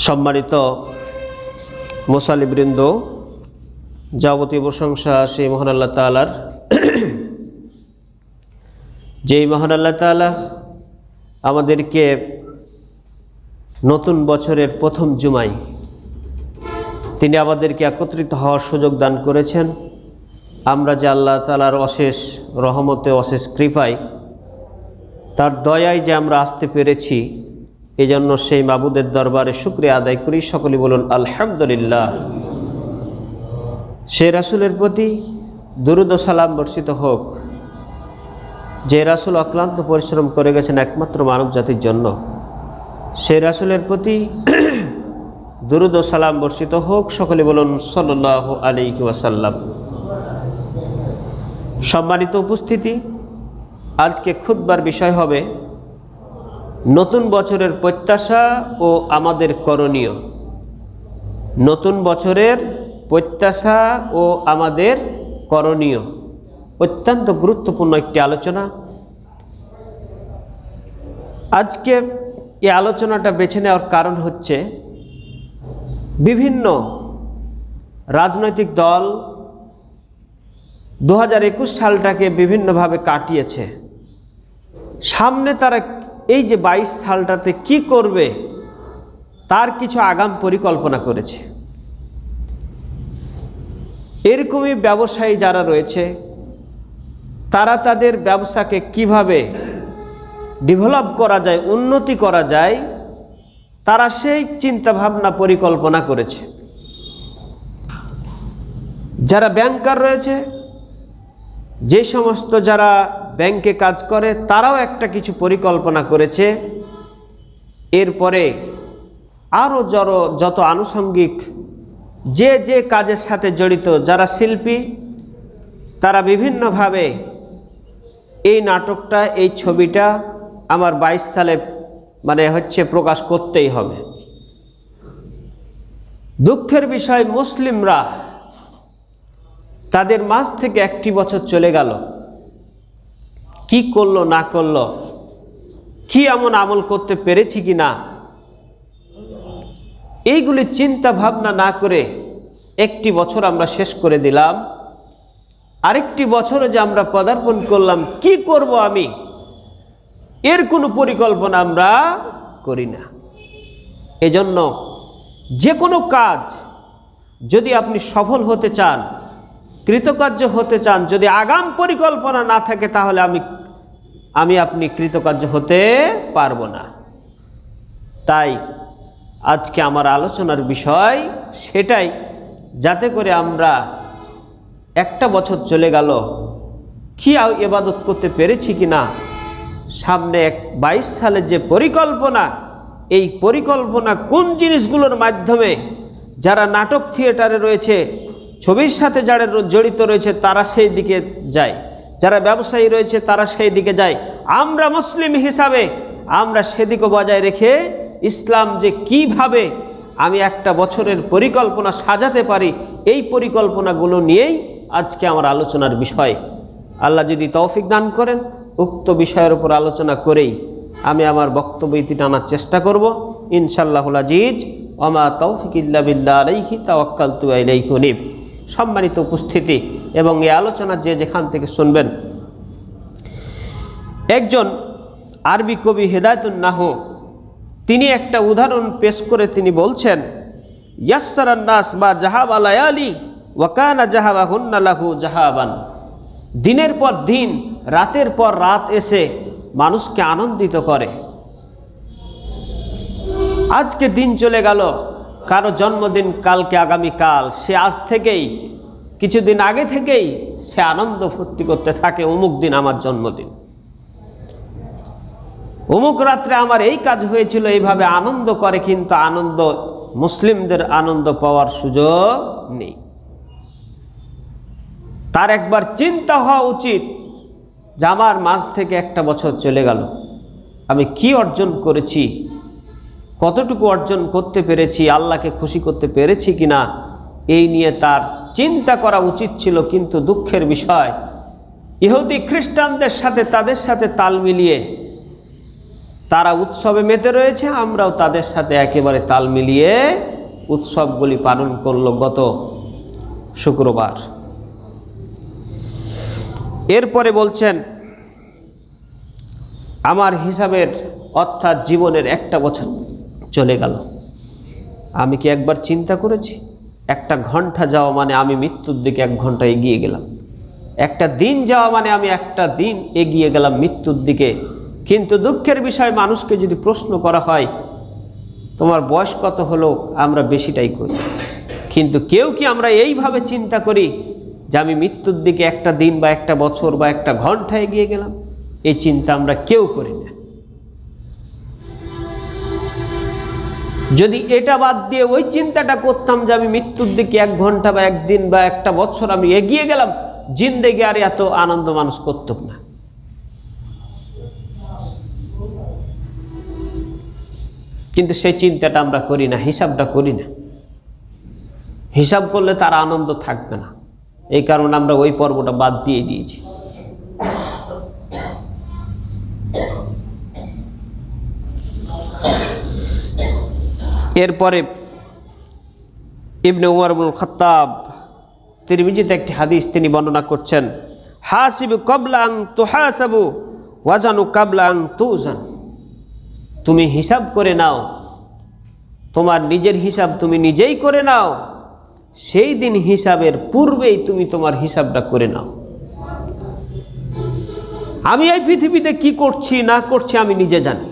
সম্মানিত মুসাল্লিবৃন্দ, যাবতীয় প্রশংসা সেই মহান আল্লাহ তাআলার, যেই মহান আল্লাহ তাআলা আমাদেরকে নতুন বছরের প্রথম জুমায় তিনি আমাদেরকে একত্রিত হওয়ার সুযোগ দান করেছেন। আমরা যে আল্লাহ তাআলার অশেষ রহমতে, অশেষ কৃপায়, তার দয়ায় যে আমরা আসতে পেরেছি, এজন্য সেই মাবুদের দরবারে শুকরিয়া আদায় করি। সকলে বলুন আলহামদুলিল্লাহ। সে রাসূলের প্রতি দুরূদ ও সালাম বর্ষিত হোক, যে রাসূল অক্লান্ত পরিশ্রম করে গেছেন একমাত্র মানব জাতির জন্য। সে রাসূলের প্রতি দুরূদ ও সালাম বর্ষিত হোক। সকলে বলুন সাল্লাল্লাহু আলাইহি ওয়াসাল্লাম। সম্মানিত উপস্থিতি, আজকে খুতবার বিষয় হবে নতুন বছরের প্রত্যাশা ও আমাদের করণীয়। নতুন বছরের প্রত্যাশা ও আমাদের করণীয় অত্যন্ত গুরুত্বপূর্ণ একটি আলোচনা। আজকে এই আলোচনাটা বেছে নেওয়ার কারণ হচ্ছে, বিভিন্ন রাজনৈতিক দল 2021 সালটাকে বিভিন্নভাবে কাটিয়েছে। সামনে তারা এই যে 22 সালটাতে কি করবে তার কিছু আগাম পরিকল্পনা করেছে। এরকমই ব্যবসায়ী যারা রয়েছে, তারা তাদের ব্যবসাকে কিভাবে ডেভেলপ করা যায়, উন্নতি করা যায়, তারা সেই চিন্তাভাবনা পরিকল্পনা করেছে। যারা ব্যাংকার রয়েছে, যে সমস্ত যারা ব্যাংকে কাজ করে, তারাও একটা কিছু পরিকল্পনা করেছে। এরপরে আরও যত আনুষঙ্গিক যে যে কাজের সাথে জড়িত যারা শিল্পী, তারা বিভিন্নভাবে এই নাটকটা, এই ছবিটা আমার 22 সালে প্রকাশ করতেই হবে। দুঃখের বিষয়, মুসলিমরা তাদের মাঝ থেকে একটি বছর চলে গেল, কি করলো না করলো, কি এমন আমল করতে পেরেছি কি না, এইগুলি চিন্তা ভাবনা না করে একটি বছর আমরা শেষ করে দিলাম। আরেকটি বছরে যে আমরা পদার্পণ করলাম, কি করব আমি, এর কোনো পরিকল্পনা আমরা করি না। এজন্য যে কোনো কাজ যদি আপনি সফল হতে চান, কৃতকার্য হতে চান, যদি আগাম পরিকল্পনা না থাকে, তাহলে আপনি কৃতকার্য হতে পারবো না। তাই আজকে আমার আলোচনার বিষয় সেটাই, যাতে করে আমরা একটা বছর চলে গেল, কি ইবাদত করতে পেরেছি কিনা, সামনে 22 সালের যে পরিকল্পনা, এই পরিকল্পনা কোন জিনিসগুলোর মাধ্যমে যারা নাটক থিয়েটারে রয়েছে, ছবির সাথে যারা জড়িত রয়েছে, তারা সেই দিকে যায়, যারা ব্যবসায়ী রয়েছে তারা সেই দিকে যায়। আমরা মুসলিম হিসাবে আমরা সেদিকে বজায় রেখে ইসলাম যে কিভাবে আমি একটা বছরের পরিকল্পনা সাজাতে পারি, এই পরিকল্পনাগুলো নিয়েই আজকে আমার আলোচনার বিষয়। আল্লাহ যদি তৌফিক দান করেন, উক্ত বিষয়ের উপর আলোচনা করেই আমি আমার বক্তব্য ইতি টানার চেষ্টা করব ইনশাআল্লাহুল আজিজ। ওমা তৌফিক ইল্লা বিল্লাহ, আলাইহি তাওয়াক্কালতু ওয়া ইলাইহি উনীব। সম্মানিত উপস্থিতি এবং এই আলোচনা যে যেখান থেকে শুনবেন, একজন আরবি কবি হেদায়েতুন নাহ তিনি একটা উদাহরণ পেশ করে তিনি বলছেন, ইয়াসসারান নাস বা জাহাব আলায়ালি ওয়া কানা জাহাবাহুন্না লাহু জাহাবান। দিনের পর দিন, রাতের পর রাত এসে মানুষকে আনন্দিত করে। আজকে দিন চলে গেল, কারো জন্মদিন কালকে, আগামীকাল, সে আজ থেকেই, কিছুদিন আগে থেকেই সে আনন্দ ফুর্তি করতে থাকে, অমুক দিন আমার জন্মদিন, অমুক রাত্রে আমার এই কাজ হয়েছিল, এইভাবে আনন্দ করে। কিন্তু আনন্দ, মুসলিমদের আনন্দ পাওয়ার সুযোগ নেই। তার একবার চিন্তা হওয়া উচিত যে আমার মাঝ থেকে একটা বছর চলে গেল, আমি কি অর্জন করেছি, কতটুকু অর্জন করতে পেরেছি, আল্লাহকে খুশি করতে পেরেছি কিনা, এই নিয়ে তার চিন্তা করা উচিত ছিল। কিন্তু দুঃখের বিষয়, ইহুদি খ্রিস্টানদের সাথে, তাদের সাথে তাল মিলিয়ে তারা উৎসবে মেতে রয়েছে, আমরাও তাদের সাথে একেবারে তাল মিলিয়ে উৎসবগুলি পালন করলো গত শুক্রবার। এরপরে বলছেন, আমার হিসাবের অর্থাৎ জীবনের একটা বছর চলে গেল। আমি কি একবার চিন্তা করেছি? একটা ঘন্টা যাওয়া মানে আমি মৃত্যুর দিকে 1 ঘন্টা এগিয়ে গেলাম। একটা দিন যাওয়া মানে আমি একটা দিন এগিয়ে গেলাম মৃত্যুর দিকে। কিন্তু দুঃখের বিষয়, মানুষকে যদি প্রশ্ন করা হয় তোমার বয়স কত হলো, আমরা বেশিটাই করি। কিন্তু কেউ কি আমরা এইভাবে চিন্তা করি যে আমি মৃত্যুর দিকে একটা দিন বা একটা বছর বা একটা ঘন্টা এগিয়ে গেলাম? এই চিন্তা আমরা কেউ করি না। যদি এটা বাদ দিয়ে ওই চিন্তাটা করতাম যে আমি মৃত্যুর দিকে 1 ঘন্টা বা 1 দিন বা একটা বছর আমি এগিয়ে গেলাম, জিন্দেগি আর এত আনন্দ মানুষ করত না। কিন্তু সেই চিন্তাটা আমরা করি না, হিসাবটা করি না। হিসাব করলে তার আনন্দ থাকবে না, এই কারণে আমরা ওই পর্বটা বাদ দিয়ে দিয়েছি। এরপরে ইবনে উমর ইবনুল খাত্তাব তিরমিজিতে একটি হাদিস তিনি বর্ণনা করছেন, হাসিবু ক্বাবলা আন তুহাসাবু ওয়াজানু ক্বাবলা আন তুজান। তুমি হিসাব করে নাও, তোমার নিজের হিসাব তুমি নিজেই করে নাও, সেই দিন হিসাবের পূর্বেই তুমি তোমার হিসাবটা করে নাও। আমি এই পৃথিবীতে কি করছি না করছি আমি নিজে জানি।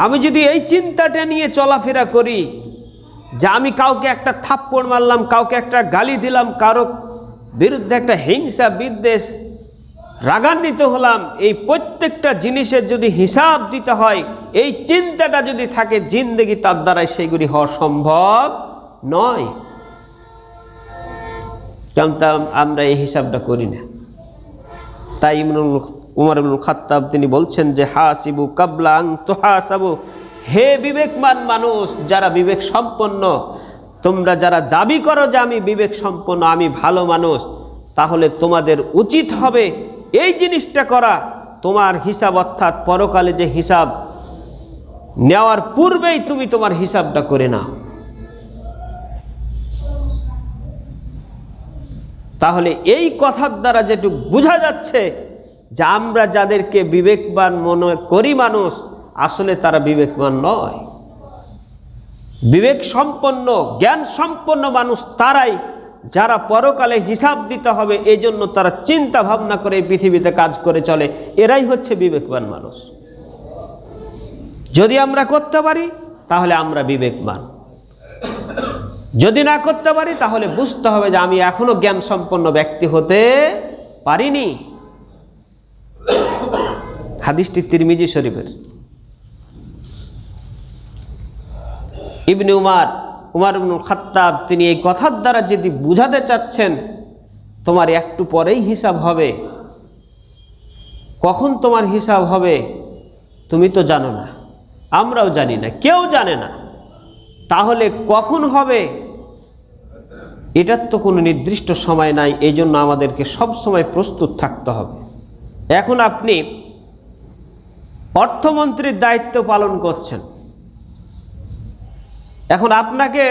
আমি যদি এই চিন্তাটা নিয়ে চলাফেরা করি যে আমি কাউকে একটা থাপ্পড় মারলাম, কাউকে একটা গালি দিলাম, কারো বিরুদ্ধে একটা হিংসা বিদ্বেষ, রাগান্বিত হলাম, এই প্রত্যেকটা জিনিসের যদি হিসাব দিতে হয়, এই চিন্তাটা যদি থাকে জিন্দেগি, তার দ্বারাই সেগুলি হওয়া সম্ভব নয়। কারণ আমরা এই হিসাবটা করি না। তাই উমর ইবনুল খাত্তাব তিনি বলছেন যে হাসিবু ক্বাবলা আন তুহাসাবু, হে বিবেকমান মানুষ, যারা বিবেক সম্পন্ন, তোমরা যারা দাবি করো যে আমি বিবেক সম্পন্ন, আমি ভালো মানুষ, তাহলে তোমাদের উচিত হবে এই জিনিসটা করা, তোমার হিসাব অর্থাৎ পরকালে যে হিসাব নেওয়ার পূর্বেই তুমি তোমার হিসাবটা করে নাও। তাহলে এই কথার দ্বারা যেটুকু বোঝা যাচ্ছে যে আমরা যাদেরকে বিবেকবান মনে করি মানুষ, আসলে তারা বিবেকবান নয়। বিবেক সম্পন্ন জ্ঞান সম্পন্ন মানুষ তারাই যারা পরকালে হিসাব দিতে হবে এই জন্য তারা চিন্তা ভাবনা করে পৃথিবীতে কাজ করে চলে, এরাই হচ্ছে বিবেকবান মানুষ। যদি আমরা করতে পারি তাহলে আমরা বিবেকবান, যদি না করতে পারি তাহলে বুঝতে হবে যে আমি এখনো জ্ঞান সম্পন্ন ব্যক্তি হতে পারিনি। হাদিসটি তিরমিজি শরীফের। ইবনে উমর ইবনুল খাত্তাব তিনি এই কথার দ্বারা যদি বুঝাতে চাচ্ছেন তোমার একটু পরেই হিসাব হবে, কখন তোমার হিসাব হবে তুমি তো জানো না, আমরাও জানি না, কেউ জানে না। তাহলে কখন হবে এটার তো কোনো নির্দিষ্ট সময় নাই, এই জন্য আমাদেরকে সব সময় প্রস্তুত থাকতে হবে। এখন আপনি অর্থমন্ত্রীর দায়িত্ব পালন করছেন, এখন আপনাকে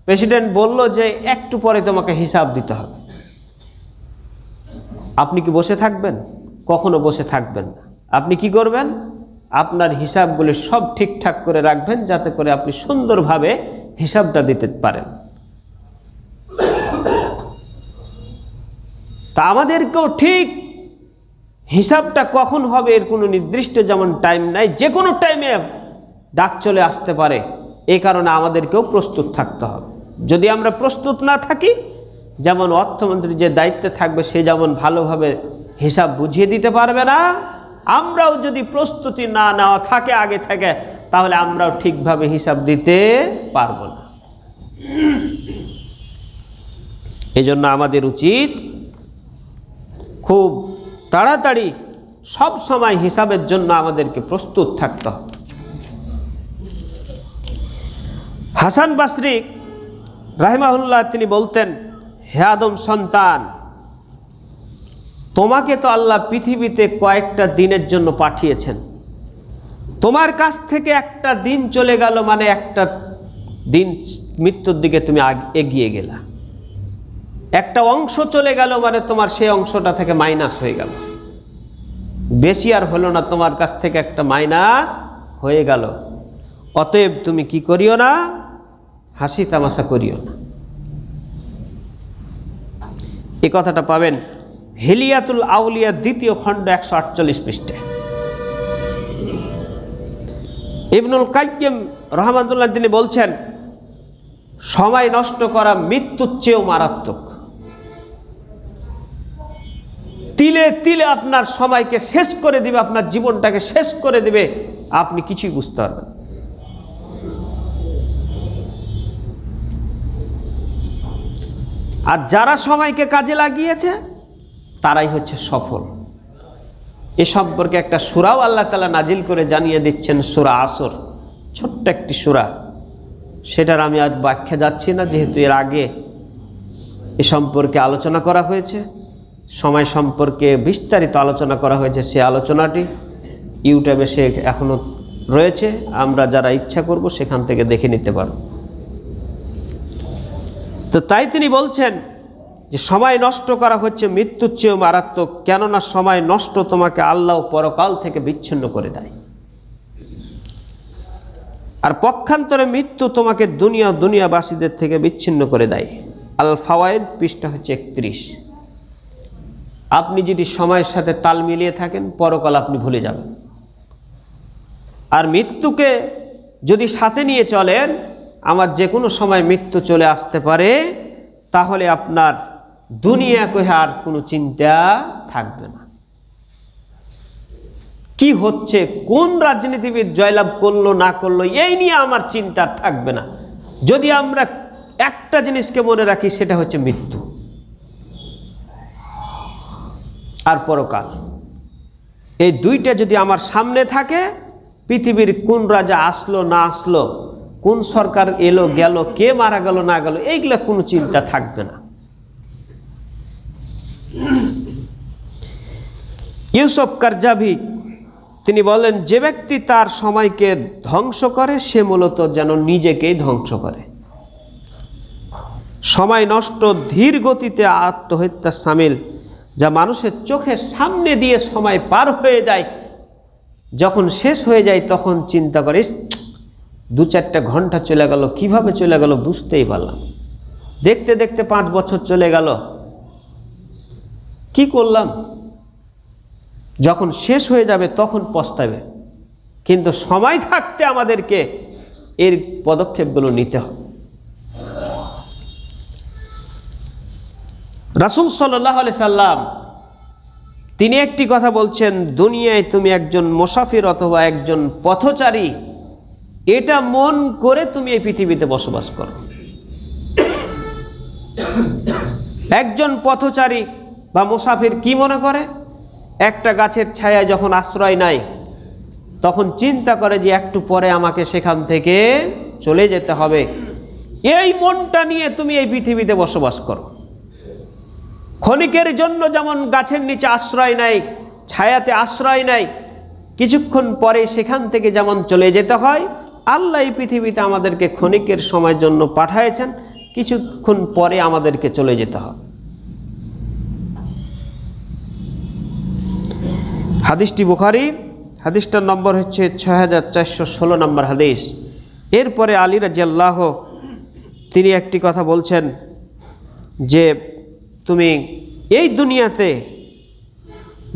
প্রেসিডেন্ট বলল যে একটু পরে তোমাকে হিসাব দিতে হবে, আপনি কি বসে থাকবেন? কখনো বসে থাকবেন না। আপনি কি করবেন? আপনার হিসাবগুলি সব ঠিকঠাক করে রাখবেন যাতে করে আপনি সুন্দরভাবে হিসাবটা দিতে পারেন। তা আমাদেরকেও ঠিক হিসাবটা কখন হবে এর কোনো নির্দিষ্ট যেমন টাইম নাই, যে কোনো টাইমে ডাক চলে আসতে পারে, এই কারণে আমাদেরকেও প্রস্তুত থাকতে হবে। যদি আমরা প্রস্তুত না থাকি, যেমন অর্থমন্ত্রী যে দায়িত্বে থাকবে সে যেমন ভালোভাবে হিসাব বুঝিয়ে দিতে পারবে না, আমরাও যদি প্রস্তুতি না নেওয়া থাকে আগে থেকে, তাহলে আমরাও ঠিকভাবে হিসাব দিতে পারবো না। এই জন্য আমাদের উচিত খুব তাড়াতাড়ি সব সময় হিসাবের জন্য আমাদেরকে প্রস্তুত থাকতে হবে। হাসান বাসরি রাহিমাহুল্লাহ তিনি বলতেন, হে আদম সন্তান, তোমাকে তো আল্লাহ পৃথিবীতে কয়েকটা দিনের জন্য পাঠিয়েছেন, তোমার কাছ থেকে একটা দিন চলে গেল মানে একটা দিন মৃত্যুর দিকে তুমি এগিয়ে গেলা, একটা অংশ চলে গেল মানে তোমার সেই অংশটা থেকে মাইনাস হয়ে গেল, বেশি আর হলো না, তোমার কাছ থেকে একটা মাইনাস হয়ে গেল। অতএব তুমি কি করিও না, হাসি তামাশা করিও না। এই কথাটা পাবেন হিলিয়াতুল আউলিয়া 2য় খণ্ড 148 পৃষ্ঠায়। ইবনুল কাইয়্যিম রাহমাতুল্লাহ তিনি বলছেন, সময় নষ্ট করা মৃত্যুর চেয়েও মারাত্মক। তিলে তিলে আপনার সময়কে শেষ করে দিবে, আপনার জীবনটাকে শেষ করে দিবে, আপনি কিছুই বুঝতে পারবেন। আর যারা সময়কে কাজে লাগিয়েছে তারাই হচ্ছে সফল। এ সম্পর্কে একটা সূরাও আল্লাহ তাআলা নাজিল করে জানিয়ে দিচ্ছেন, সূরা আসর, ছোট্ট একটি সূরা, সেটার আমি আজ ব্যাখ্যা যাচ্ছি না, যেহেতু এর আগে এ সম্পর্কে আলোচনা করা হয়েছে, সময় সম্পর্কে বিস্তারিত আলোচনা করা হয়েছে। সে আলোচনাটি ইউটিউবে সে এখনো রয়েছে, আমরা যারা ইচ্ছা করব সেখান থেকে দেখে নিতে পারব। তো তাই তিনি বলছেন যে সময় নষ্ট করা হচ্ছে মৃত্যুর চেয়েও মারাত্মক, কেননা সময় নষ্ট তোমাকে আল্লাহ পরকাল থেকে বিচ্ছিন্ন করে দেয়, আর পক্ষান্তরে মৃত্যু তোমাকে দুনিয়াবাসীদের থেকে বিচ্ছিন্ন করে দেয়। আল ফাওয়ায়েদ পৃষ্ঠা হচ্ছে 31। আপনি যদি সময়ের সাথে তাল মিলিয়ে থাকেন, পরকাল আপনি ভুলে যাবেন। আর মৃত্যুকে যদি সাথে নিয়ে চলেন, আমার যে কোনো সময় মৃত্যু চলে আসতে পারে, তাহলে আপনার দুনিয়াকে আর কোনো চিন্তা থাকবে না। কি হচ্ছে, কোন রাজনীতিবিদ জয়লাভ করলো না করলো, এই নিয়ে আমার চিন্তা থাকবে না, যদি আমরা একটা জিনিসকে মনে রাখি, সেটা হচ্ছে মৃত্যু আর পরকাল। এই দুইটা যদি আমার সামনে থাকে, পৃথিবীর কোন রাজা আসলো না আসলো, কোন সরকার এলো গেল, কে মারা গেল না গেল, এইগুলা কোনো চিন্তা থাকবে না। ইউসুফ কারজাভি তিনি বলেন, যে ব্যক্তি তার সময়কে ধ্বংস করে সে মূলত যেন নিজেকেই ধ্বংস করে। সময় নষ্ট ধীর গতিতে আত্মহত্যা সামিল, যা মানুষের চোখের সামনে দিয়ে সময় পার হয়ে যায়, যখন শেষ হয়ে যায় তখন চিন্তা করিস 2-4টা ঘন্টা চলে গেল, কিভাবে চলে গেল বুঝতেই পারলাম, দেখতে দেখতে 5 বছর চলে গেল, কি করলাম। যখন শেষ হয়ে যাবে তখন পস্তাবে, কিন্তু সময় থাকতে আমাদেরকে এর পদক্ষেপগুলো নিতে হবে। রাসূল সাল্লাল্লাহু আলাইহি সাল্লাম তিনি একটি কথা বলছেন, দুনিয়ায় তুমি একজন মুসাফির অথবা একজন পথচারী, এটা মন করে তুমি এই পৃথিবীতে বসবাস করো। একজন পথচারী বা মুসাফির কি মনে করে, একটা গাছের ছায়ায় যখন আশ্রয় নাই, তখন চিন্তা করে যে একটু পরে আমাকে সেখান থেকে চলে যেতে হবে। এই মনটা নিয়ে তুমি এই পৃথিবীতে বসবাস করো। ক্ষণিকের জন্য যেমন গাছের নিচে আশ্রয় নাই, ছায়াতে আশ্রয় নাই, কিছুক্ষণ পরে সেখান থেকে যেমন চলে যেতে হয়, আল্লাহ এই পৃথিবীতে আমাদেরকে ক্ষণিকের সময়ের জন্য পাঠিয়েছেন, কিছুক্ষণ পরে আমাদেরকে চলে যেতে হবে। হাদিসটি বুখারী, হাদিসটার নম্বর হচ্ছে 6416 নম্বর হাদিস। এরপরে আলী রাদিয়াল্লাহু তিনি একটি কথা বলছেন যে তুমি এই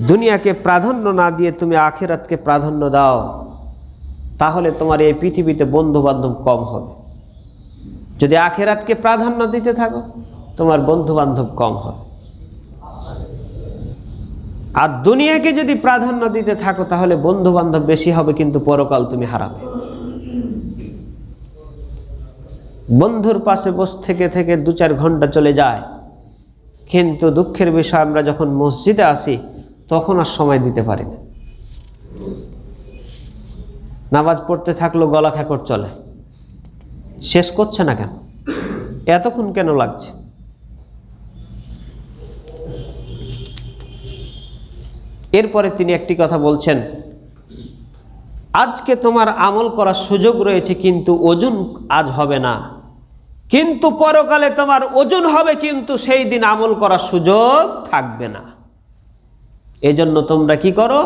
দুনিয়াকে প্রাধান্য না দিয়ে তুমি আখিরাতকে প্রাধান্য দাও, তাহলে তোমার এই পৃথিবীতে বন্ধু বান্ধব কম হবে। যদি আখিরাতকে প্রাধান্য দিতে থাকো, তোমার বন্ধু বান্ধব কম হবে। আর দুনিয়াকে যদি প্রাধান্য দিতে থাকো, তাহলে বন্ধু বান্ধব বেশি হবে, কিন্তু পরকাল তুমি হারাবে। বন্ধুর পাশে বসে থেকে থেকে 2-4 ঘন্টা চলে যায়, কিন্তু দুঃখের বিষয় আমরা যখন মসজিদে আসি তখন আর সময় দিতে পারি না। নামাজ পড়তে থাকলো গলা খেকড় চলে, শেষ করছে না কেন, এতক্ষণ কেন লাগছে। এরপরে তিনি একটি কথা বলছেন, আজকে তোমার আমল করার সুযোগ রয়েছে কিন্তু ওজন আজ হবে না, কিন্তু পরকালে তোমার ওজন হবে, কিন্তু সেই দিন আমল করার সুযোগ থাকবে না। এজন্য তোমরা কি করো,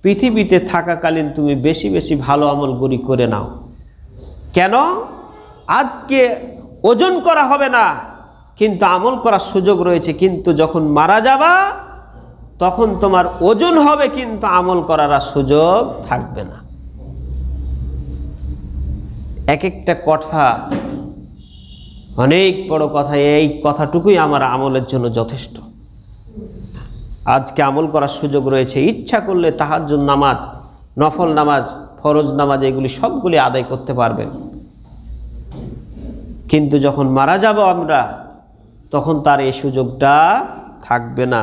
পৃথিবীতে থাকাকালীন তুমি বেশি বেশি ভালো আমলগুলি করে নাও। কেন? আজকে ওজন করা হবে না কিন্তু আমল করার সুযোগ রয়েছে, কিন্তু যখন মারা যাবা তখন তোমার ওজন হবে কিন্তু আমল করার আর সুযোগ থাকবে না। এক একটা কথা অনেক বড় কথা, এই কথাটুকুই আমার আমলের জন্য যথেষ্ট। আজকে আমল করার সুযোগ রয়েছে, ইচ্ছা করলে তাহাজ্জুদ নামাজ, নফল নামাজ, ফরজ নামাজ এগুলি সবগুলি আদায় করতে পারবেন, কিন্তু যখন মারা যাব আমরা তখন তার এই সুযোগটা থাকবে না।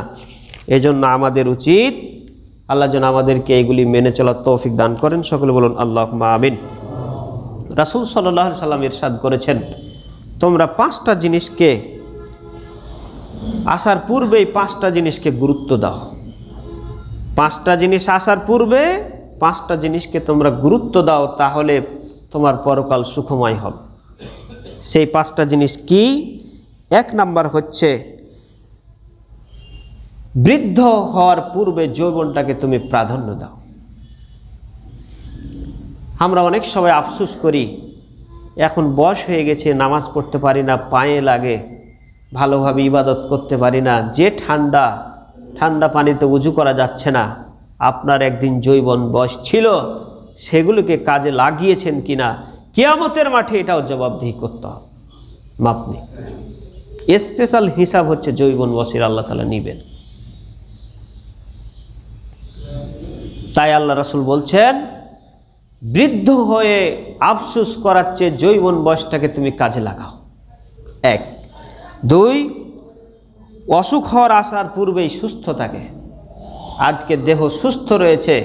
এজন্য আমাদের উচিত আল্লাহ যেন আমাদেরকে এগুলি মেনে চলার তৌফিক দান করেন। সকলে বলুন আল্লাহুম্মা আমিন। রাসূল সাল্লাল্লাহু আলাইহি সাল্লাম ইরশাদ করেছেন, তোমরা 5টা জিনিসকে আসার পূর্বেই 5টা জিনিসকে গুরুত্ব দাও। 5টা জিনিস আসার পূর্বে 5টা জিনিসকে তোমরা গুরুত্ব দাও, তাহলে তোমার পরকাল সুখময় হবে। সেই 5টা জিনিস কি? 1 নাম্বার হচ্ছে বৃদ্ধ হওয়ার পূর্বে যৌবনটাকে তুমি প্রাধান্য দাও। আমরা অনেক সময় আফসোস করি, এখন বয়স হয়ে গেছে, নামাজ পড়তে পারি না, পায়ে লাগে, ভালোভাবে ইবাদত করতে পারি না, যে ঠান্ডা ঠান্ডা পানিতে উজু করা যাচ্ছে না। আপনার একদিন যৌবন বয়স ছিল, সেগুলোকে কাজে লাগিয়েছেন কিনা কিয়ামতের মাঠে এটাও জবাবদিহি করতে হবে, মাপ নেই। স্পেশাল হিসাব হচ্ছে যৌবন বয়সের, আল্লাহ তাআলা নিবেন। তাই আল্লাহ রাসূল বলছেন, বৃদ্ধ হয়ে আফসোস করার চেয়ে যৌবন বয়সটাকে তুমি কাজে লাগাও। 1। 2, অসুখ হওয়ার আসার পূর্বেই সুস্থ থাকে। আজকে দেহ সুস্থ রয়েছে,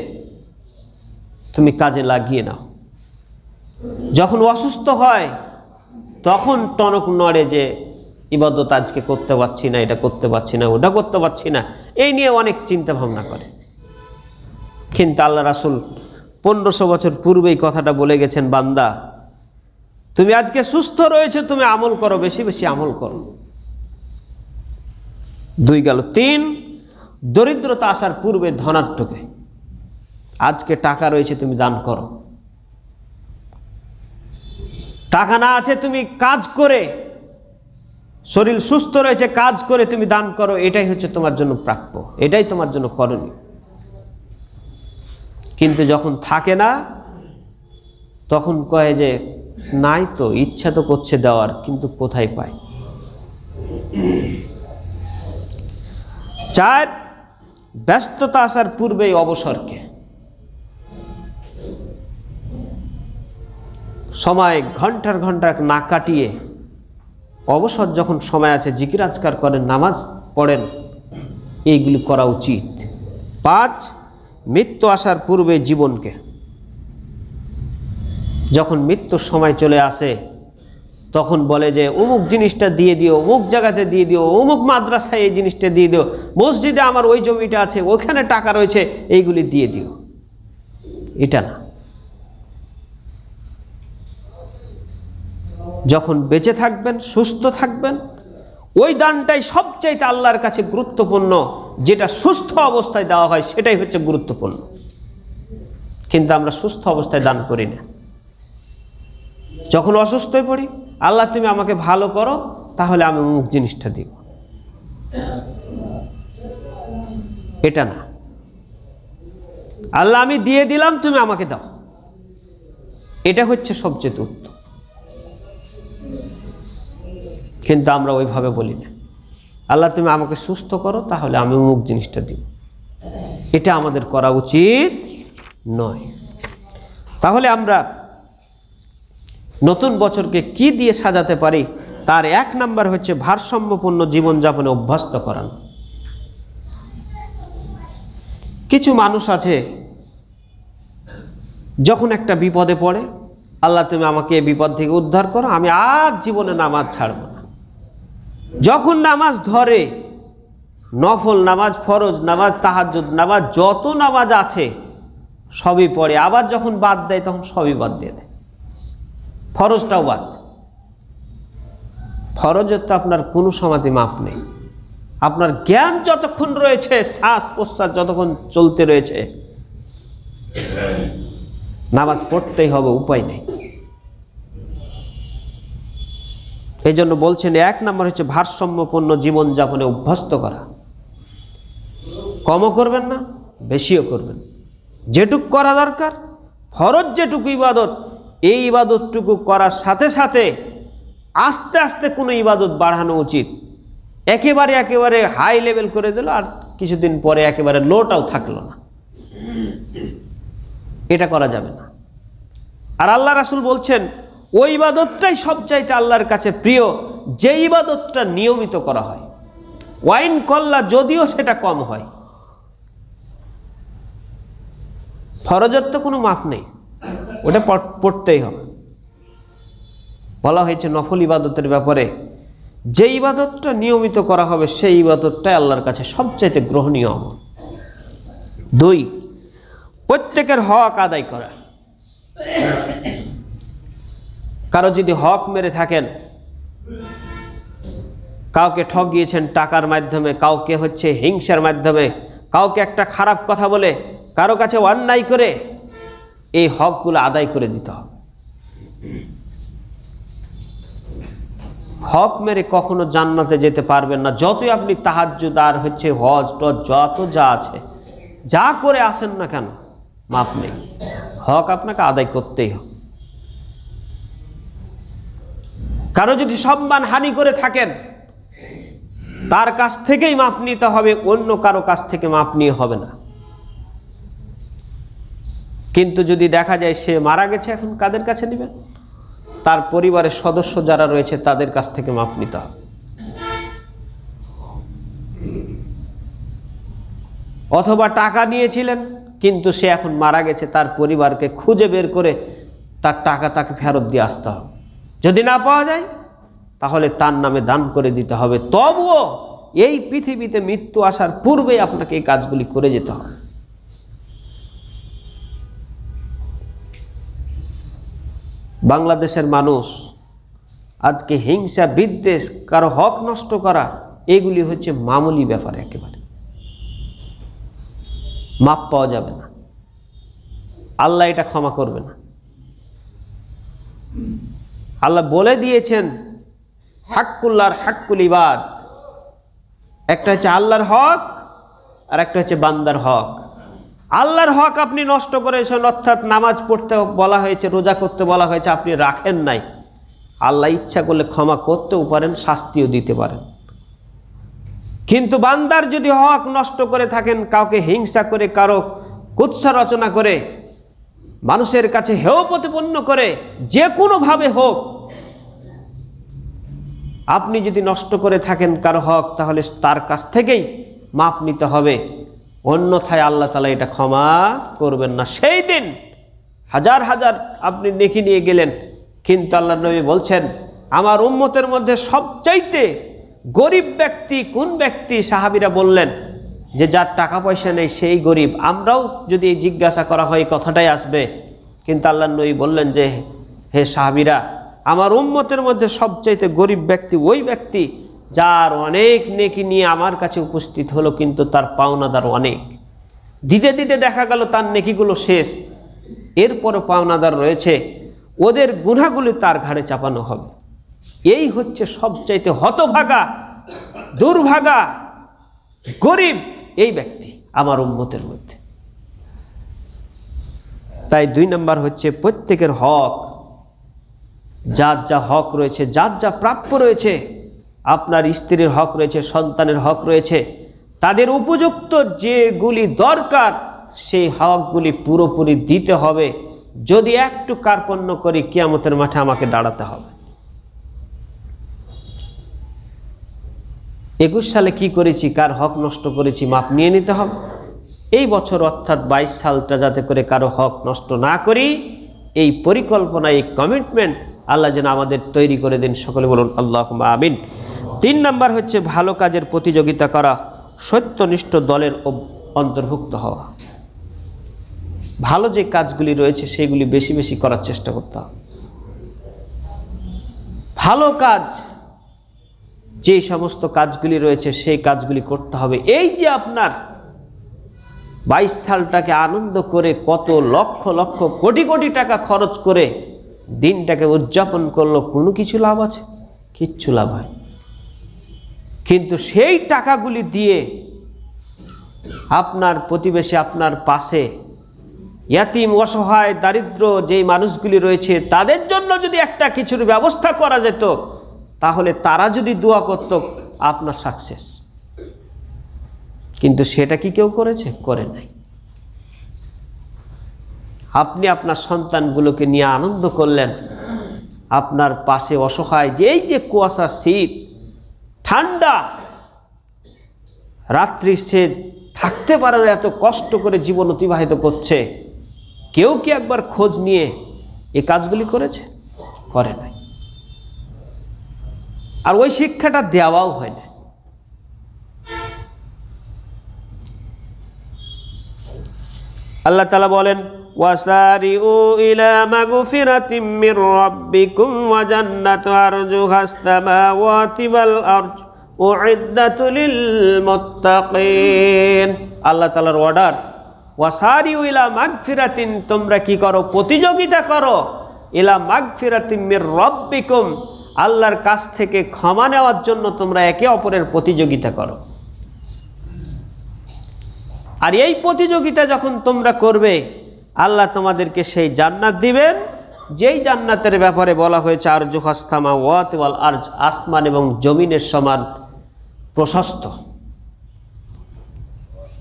তুমি কাজে লাগিয়ে নাও। যখন অসুস্থ হয় তখন টনক নড়ে যে ইবাদত আজকে করতে পারছি না, এটা করতে পারছি না, ওটা করতে পারছি না, এই নিয়ে অনেক চিন্তা ভাবনা করে। কিন্তু আল্লাহ রাসূল 1500 বছর পূর্বেই কথাটা বলে গেছেন, বান্দা তুমি আজকে সুস্থ রয়েছে, তুমি আমল করো, বেশি বেশি আমল করো। 2 গেল। 3, দরিদ্রতা আসার পূর্বে ধনাঢ্যকে, আজকে টাকা রয়েছে তুমি দান করো। টাকা না আছে তুমি কাজ করে, শরীর সুস্থ রয়েছে কাজ করে তুমি দান করো, এটাই হচ্ছে তোমার জন্য প্রাপ্য, এটাই তোমার জন্য করণীয়। কিন্তু যখন থাকে না তখন কয়ে যে নাই তো, ইচ্ছা তো করছে দেওয়ার, কিন্তু কোথায় পাই। 4, ব্যস্ততা আসার পূর্বেই অবসরকে, সময় ঘন্টার ঘন্টা না কাটিয়ে অবসর যখন সময় আছে জিকির আজকার করেন, নামাজ পড়েন, এইগুলি করা উচিত। 5, মৃত্যু আসার পূর্বে জীবনকে, যখন মৃত্যুর সময় চলে আসে তখন বলে যে অমুক জিনিসটা দিয়ে দিও, অমুক জায়গাতে দিয়ে দিও, অমুক মাদ্রাসায় এই জিনিসটা দিয়ে দিও, মসজিদে আমার ওই জমিটা আছে, ওখানে টাকা রয়েছে, এইগুলি দিয়ে দিও। এটা না। যখন বেঁচে থাকবেন, সুস্থ থাকবেন, ওই দানটাই সবচাইতে আল্লাহর কাছে গুরুত্বপূর্ণ। যেটা সুস্থ অবস্থায় দেওয়া হয় সেটাই হচ্ছে গুরুত্বপূর্ণ, কিন্তু আমরা সুস্থ অবস্থায় দান করি না। যখন অসুস্থ হয়ে পড়ি, আল্লাহ তুমি আমাকে ভালো করো, তাহলে আমি অমুক জিনিসটা দিব, এটা না। আল্লাহ আমি দিয়ে দিলাম, তুমি আমাকে দাও, এটা হচ্ছে সবচেয়ে উত্তম। কিন্তু আমরা ওইভাবে বলি না, আল্লাহ তুমি আমাকে সুস্থ করো, তাহলে আমি অমুক জিনিসটা দিব, এটা আমাদের করা উচিত নয়। তাহলে আমরা নতুন বছরকে কি দিয়ে সাজাতে পারি? তার 1 নাম্বার হচ্ছে ভারসাম্যপূর্ণ জীবনযাপনে অভ্যস্ত করানো। কিছু মানুষ আছে, যখন একটা বিপদে পড়ে, আল্লাহ তুমি আমাকে এই বিপদ থেকে উদ্ধার করো, আমি আর জীবনে নামাজ ছাড়ব না। যখন নামাজ ধরে নফল নামাজ, ফরজ নামাজ, তাহাজ্জুদ নামাজ, যত নামাজ আছে সবই পড়ে, আবার যখন বাদ দেয় তখন সবই বাদ দিয়ে দেয়, ফরজটাও বাদ। ফরজের তো আপনার কোনো সমাধি মাপ নেই। আপনার জ্ঞান যতক্ষণ রয়েছে, শ্বাস প্রশ্বাস যতক্ষণ চলতে রয়েছে, নামাজ পড়তেই হবে, উপায় নেই। এই জন্য বলছেন 1 নম্বর হচ্ছে ভারসাম্যপূর্ণ জীবনযাপনে অভ্যস্ত করা। কমও করবেন না, বেশিও করবেন, যেটুক করা দরকার। ফরজ যেটুকু ইবাদত, এই ইবাদতটুকু করার সাথে সাথে আস্তে আস্তে কোনো ইবাদত বাড়ানো উচিত। একেবারে হাই লেভেল করে দিল, আর কিছুদিন পরে একেবারে লোটাও থাকলো না, এটা করা যাবে না। আর আল্লাহ রাসূল বলছেন ওই ইবাদতটাই সবচাইতে আল্লাহর কাছে প্রিয়, যে ইবাদতটা নিয়মিত করা হয়। ওয়াইন কল্লা, যদিও সেটা কম হয়। ফরজের তো কোনো মাফ নেই, ওটা পড়তেই হবে। বলা হয়েছে নফল ইবাদতের ব্যাপারে, যে ইবাদতটা নিয়মিত করা হবে সেই ইবাদতটাই আল্লাহর কাছে সবচাইতে গ্রহণীয় আমল। 2, প্রত্যেকের হক আদায় করা। কারো যদি হক মেরে থাকেন, কাউকে ঠকিয়েছেন টাকার মাধ্যমে, কাউকে হচ্ছে হিংসার মাধ্যমে, কাউকে একটা খারাপ কথা বলে, কারো কাছে অন্যায় করে, এই হকগুলো আদায় করে দিতে হবে। হক মেরে কখনো জান্নাতে যেতে পারবেন না, যতই আপনি তাহাজ্জুদ আর হচ্ছে হজ টজ যত যা আছে যা করে আসেন না কেন, মাপ নেই। হক আপনাকে আদায় করতেই হবে। কারো যদি সম্মান হানি করে থাকেন, তার কাছ থেকেই মাপ নিতে হবে, অন্য কারো কাছ থেকে মাপ নিয়ে হবে না। কিন্তু যদি দেখা যায় সে মারা গেছে, এখন কাদের কাছে নেবেন? তার পরিবারের সদস্য যারা রয়েছে তাদের কাছ থেকে মাপ নিতে হবে। অথবা টাকা নিয়েছিলেন কিন্তু সে এখন মারা গেছে, তার পরিবারকে খুঁজে বের করে তার টাকা তাকে ফেরত দিয়ে আসতে হবে। যদি না পাওয়া যায় তাহলে তার নামে দান করে দিতে হবে। তবুও এই পৃথিবীতে মৃত্যু আসার পূর্বেই আপনাকে এই কাজগুলি করে যেতে হবে। বাংলাদেশের মানুষ আজকে হিংসা, বিদ্বেষ, কারো হক নষ্ট করা, এগুলি হচ্ছে মামুলি ব্যাপার, একেবারে মাপ পাওয়া যাবে না। আল্লাহ এটা ক্ষমা করবে না। আল্লাহ বলে দিয়েছেন হাক্কুল্লাহর হাক্কুল ইবাদ, একটা হচ্ছে আল্লাহর হক আর একটা হচ্ছে বান্দার হক। আল্লাহর হক আপনি নষ্ট করেছেন, অর্থাৎ নামাজ পড়তে বলা হয়েছে, রোজা করতে বলা হয়েছে, আপনি রাখেন নাই। আল্লাহ ইচ্ছা করলে ক্ষমা করতেও পারেন, শাস্তিও দিতে পারেন। কিন্তু বান্দার যদি হক নষ্ট করে থাকেন, কাউকে হিংসা করে, কারো কুৎসা রচনা করে, মানুষের কাছে হেয় প্রতিপন্ন করে, যে কোনোভাবে হোক আপনি যদি নষ্ট করে থাকেন কারো হক, তাহলে তার কাছ থেকেই মাপ নিতে হবে, অন্যথায় আল্লাহ তাআলা এটা ক্ষমা করবেন না। সেই দিন হাজার হাজার আপনি নেকি নিয়ে গেলেন, কিন্তু আল্লাহর নবী বলছেন আমার উম্মতের মধ্যে সবচাইতে গরিব ব্যক্তি কোন ব্যক্তি? সাহাবীরা বললেন যে যার টাকা পয়সা নেই সেই গরিব। আমরাও যদি জিজ্ঞাসা করা হয় কথাটাই আসবে, কিন্তু আল্লাহর নবী বললেন যে হে সাহাবীরা, আমার উম্মতের মধ্যে সবচাইতে গরিব ব্যক্তি ওই ব্যক্তি যার অনেক নেকি নিয়ে আমার কাছে উপস্থিত হলো, কিন্তু তার পাওনাদার অনেক। দিতে দিতে দেখা গেল তার নেকিগুলো শেষ, এরপরও পাওনাদার রয়েছে, ওদের গুনাহগুলি তার ঘাড়ে চাপানো হবে। এই হচ্ছে সবচাইতে হতভাগা, দুর্ভাগা, গরিব এই ব্যক্তি আমার উম্মতের মধ্যে। তাই 2 নম্বর হচ্ছে প্রত্যেকের হক, যার যা হক রয়েছে, যার যা প্রাপ্য রয়েছে, আপনার স্ত্রীর হক রয়েছে, সন্তানের হক রয়েছে, তাদের উপযুক্ত যেগুলি দরকার সেই হকগুলি পুরোপুরি দিতে হবে। যদি একটু কার্পণ্য করি, কিয়ামতের মাঠে আমাকে দাঁড়াতে হবে। 21 সালে কি করেছি, কার হক নষ্ট করেছি, মাপ নিয়ে নিতে হবে। এই বছর অর্থাৎ 22 সালটা যাতে করে কারো হক নষ্ট না করি, এই পরিকল্পনা, এই কমিটমেন্ট আল্লাহ যেন আমাদের তৈরি করে দিন। সকলে বলুন আল্লাহুম্মা আমিন। 3 নম্বর হচ্ছে ভালো কাজের প্রতিযোগিতা করা, সত্যনিষ্ঠ দলের অন্তর্ভুক্ত হওয়া। ভালো যে কাজগুলি রয়েছে সেগুলি বেশি বেশি করার চেষ্টা করতে হবে। ভালো কাজ যে সমস্ত কাজগুলি রয়েছে সেই কাজগুলি করতে হবে। এই যে আপনার 22 সালটাকে আনন্দ করে কত লক্ষ লক্ষ কোটি কোটি টাকা খরচ করে দিনটাকে উদযাপন করলো, কোনো কিছু লাভ আছে? কিচ্ছু লাভ হয়। কিন্তু সেই টাকাগুলি দিয়ে আপনার প্রতিবেশী, আপনার পাশে ইয়াতিম, অসহায়, দারিদ্র যেই মানুষগুলি রয়েছে তাদের জন্য যদি একটা কিছুর ব্যবস্থা করা যেত, তাহলে তারা যদি দোয়া করত, আপনার সাকসেস। কিন্তু সেটা কি কেউ করেছে? করে নাই। আপনি আপনার সন্তানগুলোকে নিয়ে আনন্দ করলেন, আপনার পাশে অসহায়, যেই যে কুয়াশা, শীত, ঠান্ডা, রাত্রি সে থাকতে পারে না, এত কষ্ট করে জীবন অতিবাহিত করছে, কেউ কি একবার খোঁজ নিয়ে এই কাজগুলি করেছে? করে নাই। আর ওই শিক্ষাটা দেওয়াও হয় না। আল্লাহ তাআলা বলেন, ওয়াসারিউ ইলা মাগফিরাতিম মির রাব্বিকুম ওয়া জান্নাতু আরজুহাস সামাওয়াতি ওয়াল আরজ উইদ্দাতু লিল মুত্তাকিন। আল্লাহ তাআলার অর্ডার, ওয়াসারিউ ইলা মাগফিরাতিন, তোমরা কি করো? প্রতিযোগিতা করো। ইলা মাগফিরাতিম মির রাব্বিকুম, আল্লাহর কাছ থেকে ক্ষমা নেওয়ার জন্য তোমরা একে অপরের প্রতিযোগিতা করো। আর এই প্রতিযোগিতা যখন তোমরা করবে, আল্লাহ তোমাদেরকে সেই জান্নাত দিবেন, যেই জান্নাতের ব্যাপারে বলা হয়েছে আরজুহাস সামাওয়াতি ওয়াল আরজ, আসমান এবং জমিনের সমান প্রশস্ত।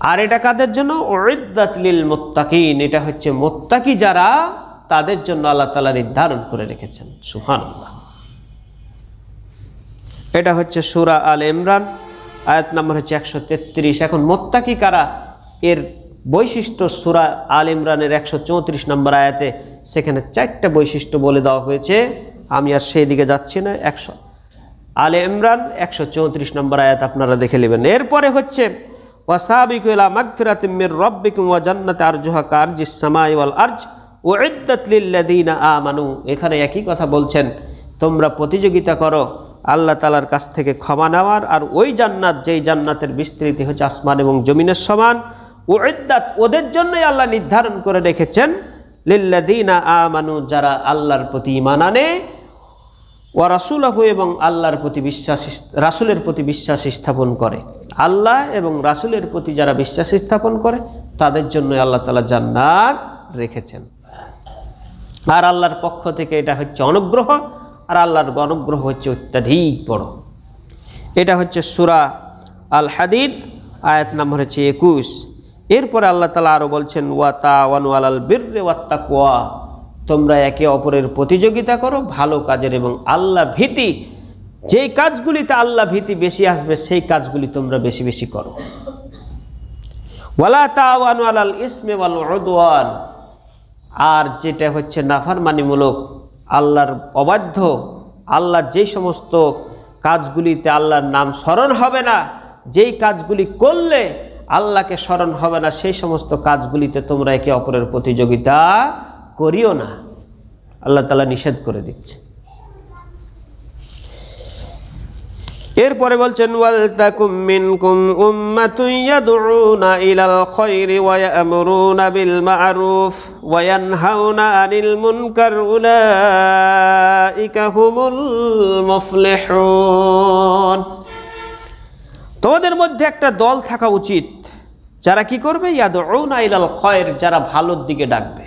আর এটা কাদের জন্য? উইদ্দাত লিল মুত্তাকিন, এটা হচ্ছে মুত্তাকি যারা, তাদের জন্য আল্লাহ তাআলা নির্ধারণ করে রেখেছেন। সুবহানাল্লাহ। এটা হচ্ছে সূরা আল ইমরান, আয়াত নম্বর হচ্ছে 133। এখন মুত্তাকি কারা, এর বৈশিষ্ট্য সূরা আল ইমরানের 134 নম্বর আয়াতে সেখানে 4টা বৈশিষ্ট্য বলে দেওয়া হয়েছে। আমি আর সেই দিকে যাচ্ছি না। আল ইমরান 134 নম্বর আয়াত আপনারা দেখে নেবেন। এরপরে হচ্ছে ওয়াসাবিকু ইলা মাগফিরাতিম মির রাব্বিকুম ওয়া জান্নাতি আরজুহা কারজিস সামাই ওয়াল আরজ উইদ্দাত লিল্লাযিনা আমানু। এখানে একই কথা বলছেন, তোমরা প্রতিযোগিতা করো আল্লাহ তাআলার কাছ থেকে ক্ষমা নেওয়ার, আর ওই জান্নাত, যেই জান্নাতের বিস্তৃতি হচ্ছে আসমান এবং জমিনের সমান, উইদ্দাত, ওদের জন্যই আল্লাহ নির্ধারণ করে রেখেছেন, লিল্লাযিনা আমানু, যারা আল্লাহর প্রতি ঈমান আনে, ওয়া রাসূলুহু, এবং আল্লাহর প্রতি বিশ্বাস, রাসূলের প্রতি বিশ্বাস স্থাপন করে। আল্লাহ এবং রাসূলের প্রতি যারা বিশ্বাস স্থাপন করে তাদের জন্য আল্লাহ তাআলা জান্নাত রেখেছেন। আর আল্লাহর পক্ষ থেকে এটা হচ্ছে অনুগ্রহ, আর আল্লাহর অনুগ্রহ হচ্ছে অত্যাধিক বড়। এটা হচ্ছে সূরা আল হাদিদ, আয়াত নম্বর হচ্ছে 21। এরপরে আল্লাহ তাআলা আরও বলছেন, ওয়া তাআওয়ানু আলাল বিররি ওয়াত তাকওয়া, তোমরা একে অপরের প্রতিযোগিতা করো ভালো কাজের এবং আল্লাহ ভীতি। যেই কাজগুলিতে আল্লাহ ভীতি বেশি আসবে সেই কাজগুলি তোমরা বেশি বেশি করো। ওয়ালা তাআওয়ানু আলাল ইসমি ওয়াল উদওয়ান, আর যেটা হচ্ছে নাফরমানিমূলক, আল্লাহর অবাধ্য, আল্লাহর যে সমস্ত কাজগুলিতে আল্লাহর নাম স্মরণ হবে না, যেই কাজগুলি করলে আল্লাহকে স্মরণ হবে না, সেই সমস্ত কাজগুলিতে তোমরা একে অপরের প্রতিযোগিতা করিও না। আল্লাহ তাআলা নিষেধ করে দিচ্ছে। এরপরে বলছেন, ওয়াল তাকুম মিনকুম উম্মাতুন ইয়াদউনা ইলাল খায়রি ওয়া ইয়ামুরুনা বিল মা'রুফ ওয়া ইয়ানহাউনা আনিল মুনকার উলাইকা হুমুল মুফলিহুন। তোমাদের মধ্যে একটা দল থাকা উচিত যারা কি করবে? ইয়াদউনা ইলাল খায়র, যারা ভালোর দিকে ডাকবে।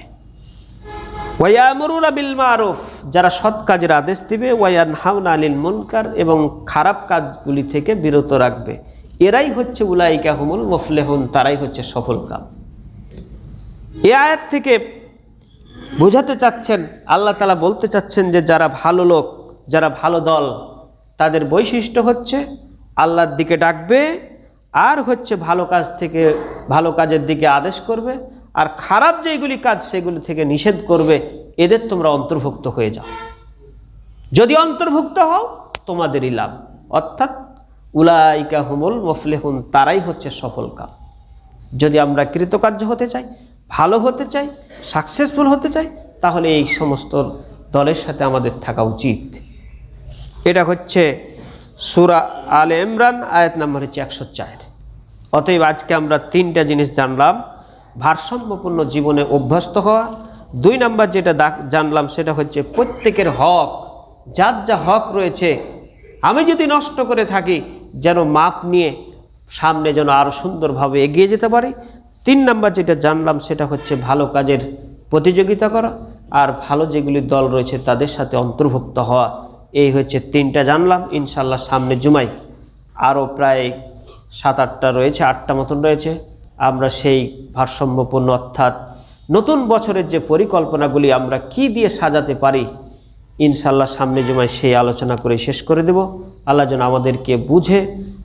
ওয়া ইয়ামুরুনা বিল মা'রুফ, যারা সৎ কাজের আদেশ দিবে। ওয়া ইয়ানহাউনা আনিল মুনকার, এবং খারাপ কাজগুলি থেকে বিরত রাখবে। এরাই হচ্ছে উলাইকা হুমুল মুফলিহুন, তারাই হচ্ছে সফল কাম। এই আয়াত থেকে বোঝাতে চাচ্ছেন, আল্লাহ তাআলা বলতে চাচ্ছেন যে যারা ভালো লোক, যারা ভালো দল, তাদের বৈশিষ্ট্য হচ্ছে আল্লাহর দিকে ডাকবে, আর হচ্ছে ভালো কাজ থেকে, ভালো কাজের দিকে আদেশ করবে, আর খারাপ যেগুলি কাজ সেগুলি থেকে নিষেধ করবে। এদের তোমরা অন্তর্ভুক্ত হয়ে যাও। যদি অন্তর্ভুক্ত হও তোমাদেরই লাভ। অর্থাৎ উলাইকা হুমুল মুফলিহুন, তারাই হচ্ছে সফলকাম। যদি আমরা কৃতকার্য হতে চাই, ভালো হতে চাই, সাকসেসফুল হতে চাই, তাহলে এই সমস্ত দলের সাথে আমাদের থাকা উচিত। এটা হচ্ছে সূরা আলে ইমরান আয়াত নম্বর হচ্ছে 104। অতএব আজকে আমরা 3টা জিনিস জানলাম। ভারসাম্যপূর্ণ জীবনে অভ্যস্ত হওয়া। 2 নাম্বার যেটা জানলাম সেটা হচ্ছে প্রত্যেকের হক, যার যা হক রয়েছে আমি যদি নষ্ট করে থাকি যেন মাপ নিয়ে সামনে যেন আরও সুন্দরভাবে এগিয়ে যেতে পারি। 3 নাম্বার যেটা জানলাম সেটা হচ্ছে ভালো কাজের প্রতিযোগিতা করা, আর ভালো যেগুলি দল রয়েছে তাদের সাথে অন্তর্ভুক্ত হওয়া। এই হচ্ছে 3টা জানলাম। ইনশাআল্লাহ সামনে জুমায় আরও প্রায় 7-8টা রয়েছে, 8টা মতন রয়েছে। আমরা সেই ভারসাম্যপূর্ণ অর্থাৎ নতুন বছরের যে পরিকল্পনাগুলি আমরা কি দিয়ে সাজাতে পারি, ইনশাআল্লাহ সামনে জুমায় সেই আলোচনা করে শেষ করে দেব। আল্লাহ যেন আমাদেরকে বুঝে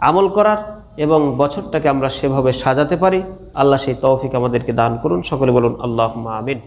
আমল করার এবং বছরটাকে আমরা সেভাবে সাজাতে পারি, আল্লাহ সেই তৌফিক আমাদেরকে দান করুন। সকলে বলুন আল্লাহুম্মা আমিন।